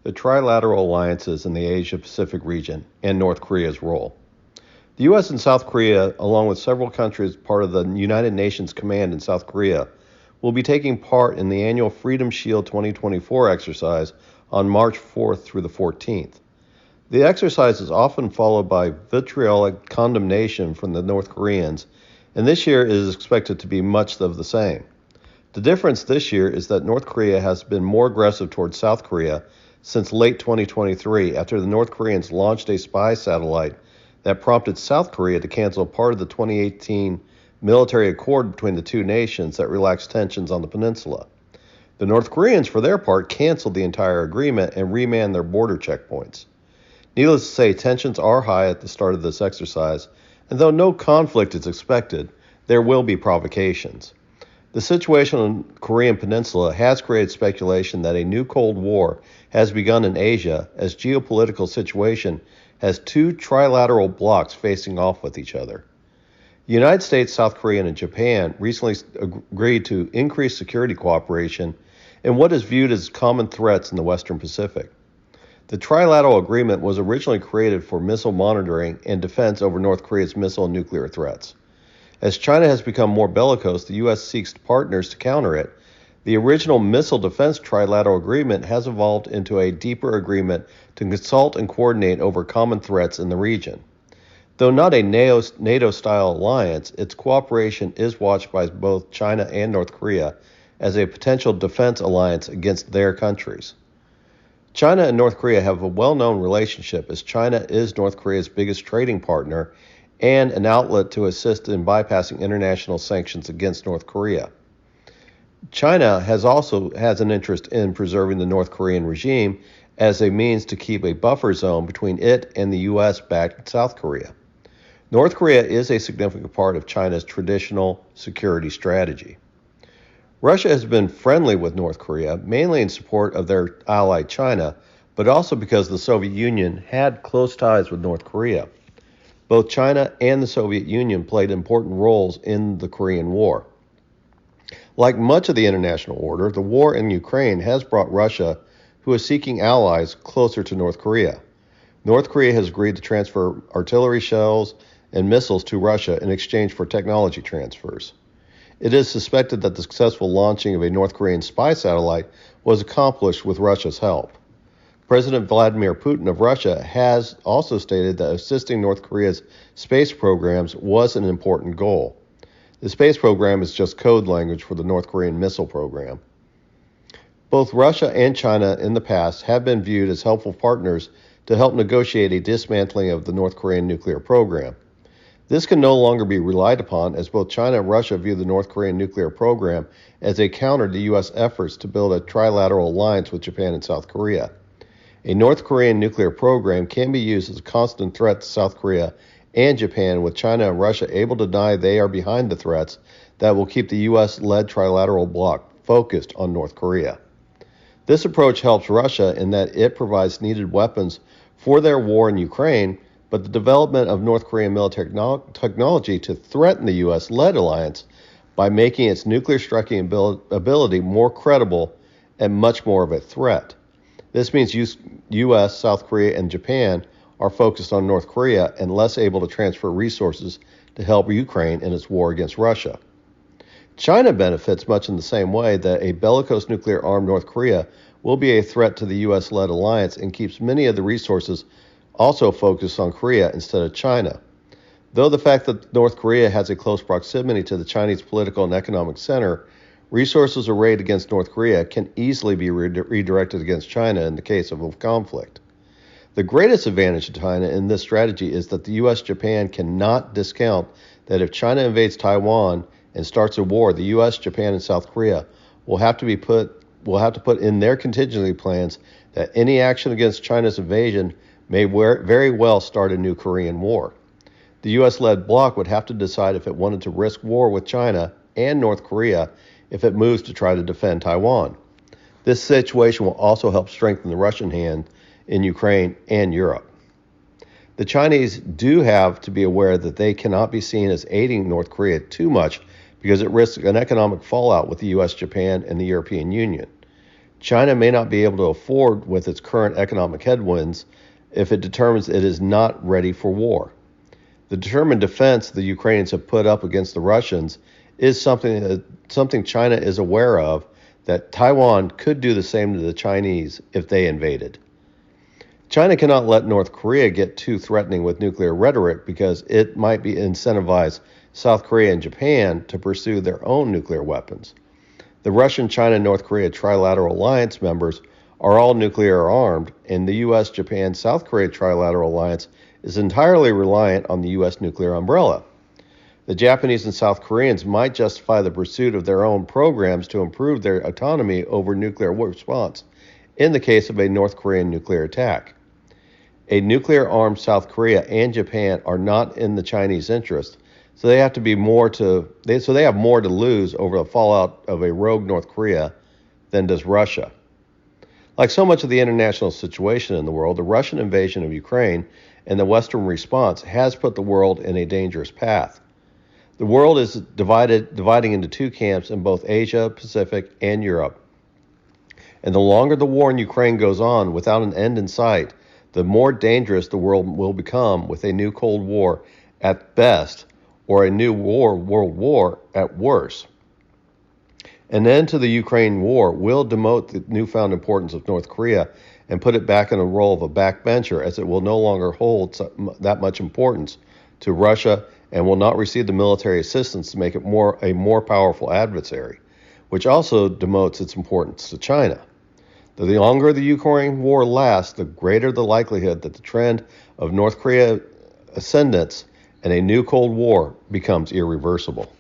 the Trilateral alliances in the Asia-Pacific region, and North Korea's role. The U.S. and South Korea, along with several countries part of the United Nations Command in South Korea, will be taking part in the annual Freedom Shield 2024 exercise on March 4th through the 14th. The exercise is often followed by vitriolic condemnation from the North Koreans, and this year it is expected to be much of the same. The difference this year is that North Korea has been more aggressive towards South Korea since late 2023 after the North Koreans launched a spy satellite that prompted South Korea to cancel part of the 2018 military accord between the two nations that relaxed tensions on the peninsula. The North Koreans, for their part, canceled the entire agreement and remanned their border checkpoints. Needless to say, tensions are high at the start of this exercise, and though no conflict is expected, there will be provocations. The situation on the Korean peninsula has created speculation that a new Cold War has begun in Asia as geopolitical situation has two trilateral blocs facing off with each other. The United States, South Korea, and Japan recently agreed to increase security cooperation in what is viewed as common threats in the Western Pacific. The Trilateral Agreement was originally created for missile monitoring and defense over North Korea's missile and nuclear threats. As China has become more bellicose, the U.S. seeks partners to counter it. The original Missile Defense Trilateral Agreement has evolved into a deeper agreement to consult and coordinate over common threats in the region. Though not a NATO-style alliance, its cooperation is watched by both China and North Korea as a potential defense alliance against their countries. China and North Korea have a well-known relationship as China is North Korea's biggest trading partner and an outlet to assist in bypassing international sanctions against North Korea. China has an interest in preserving the North Korean regime as a means to keep a buffer zone between it and the U.S.-backed South Korea. North Korea is a significant part of China's traditional security strategy. Russia has been friendly with North Korea, mainly in support of their ally China, but also because the Soviet Union had close ties with North Korea. Both China and the Soviet Union played important roles in the Korean War. Like much of the international order, the war in Ukraine has brought Russia, who is seeking allies, closer to North Korea. North Korea has agreed to transfer artillery shells and missiles to Russia in exchange for technology transfers. It is suspected that the successful launching of a North Korean spy satellite was accomplished with Russia's help. President Vladimir Putin of Russia has also stated that assisting North Korea's space programs was an important goal. The space program is just code language for the North Korean missile program. Both Russia and China in the past have been viewed as helpful partners to help negotiate a dismantling of the North Korean nuclear program. This can no longer be relied upon as both China and Russia view the North Korean nuclear program as a counter to U.S. efforts to build a trilateral alliance with Japan and South Korea. A North Korean nuclear program can be used as a constant threat to South Korea and Japan, with China and Russia able to deny they are behind the threats that will keep the U.S.-led trilateral bloc focused on North Korea. This approach helps Russia in that it provides needed weapons for their war in Ukraine, but the development of North Korean military technology to threaten the U.S.-led alliance by making its nuclear striking ability more credible and much more of a threat. This means U.S., South Korea, and Japan are focused on North Korea and less able to transfer resources to help Ukraine in its war against Russia. China benefits much in the same way that a bellicose nuclear-armed North Korea will be a threat to the U.S.-led alliance and keeps many of the resources also focused on Korea instead of China. Though the fact that North Korea has a close proximity to the Chinese political and economic center, resources arrayed against North Korea can easily be redirected against China in the case of a conflict. The greatest advantage to China in this strategy is that the U.S.-Japan cannot discount that if China invades Taiwan and starts a war, the U.S., Japan, and South Korea will have to put in their contingency plans that any action against China's invasion may very well start a new Korean War. The U.S.-led bloc would have to decide if it wanted to risk war with China and North Korea if it moves to try to defend Taiwan. This situation will also help strengthen the Russian hand in Ukraine and Europe. The Chinese do have to be aware that they cannot be seen as aiding North Korea too much because it risks an economic fallout with the U.S., Japan, and the European Union. China may not be able to afford with its current economic headwinds if it determines it is not ready for war. The determined defense the Ukrainians have put up against the Russians is something China is aware of, that Taiwan could do the same to the Chinese if they invaded. China cannot let North Korea get too threatening with nuclear rhetoric because it might be incentivize South Korea and Japan to pursue their own nuclear weapons. The Russian, China, North Korea Trilateral Alliance members are all nuclear armed, and the U.S., Japan, South Korea Trilateral Alliance is entirely reliant on the U.S. nuclear umbrella. The Japanese and South Koreans might justify the pursuit of their own programs to improve their autonomy over nuclear response in the case of a North Korean nuclear attack. A nuclear-armed South Korea and Japan are not in the Chinese interest, so they have more to lose over the fallout of a rogue North Korea than does Russia. Like so much of the international situation in the world, the Russian invasion of Ukraine and the Western response has put the world in a dangerous path. The world is dividing into two camps in both Asia, Pacific, and Europe. And the longer the war in Ukraine goes on without an end in sight, the more dangerous the world will become, with a new Cold War at best or a new world war at worst. An end to the Ukraine war will demote the newfound importance of North Korea and put it back in a role of a backbencher, as it will no longer hold that much importance to Russia and will not receive the military assistance to make it a more powerful adversary, which also demotes its importance to China. The longer the Ukraine war lasts, the greater the likelihood that the trend of North Korea ascendance and a new Cold War becomes irreversible.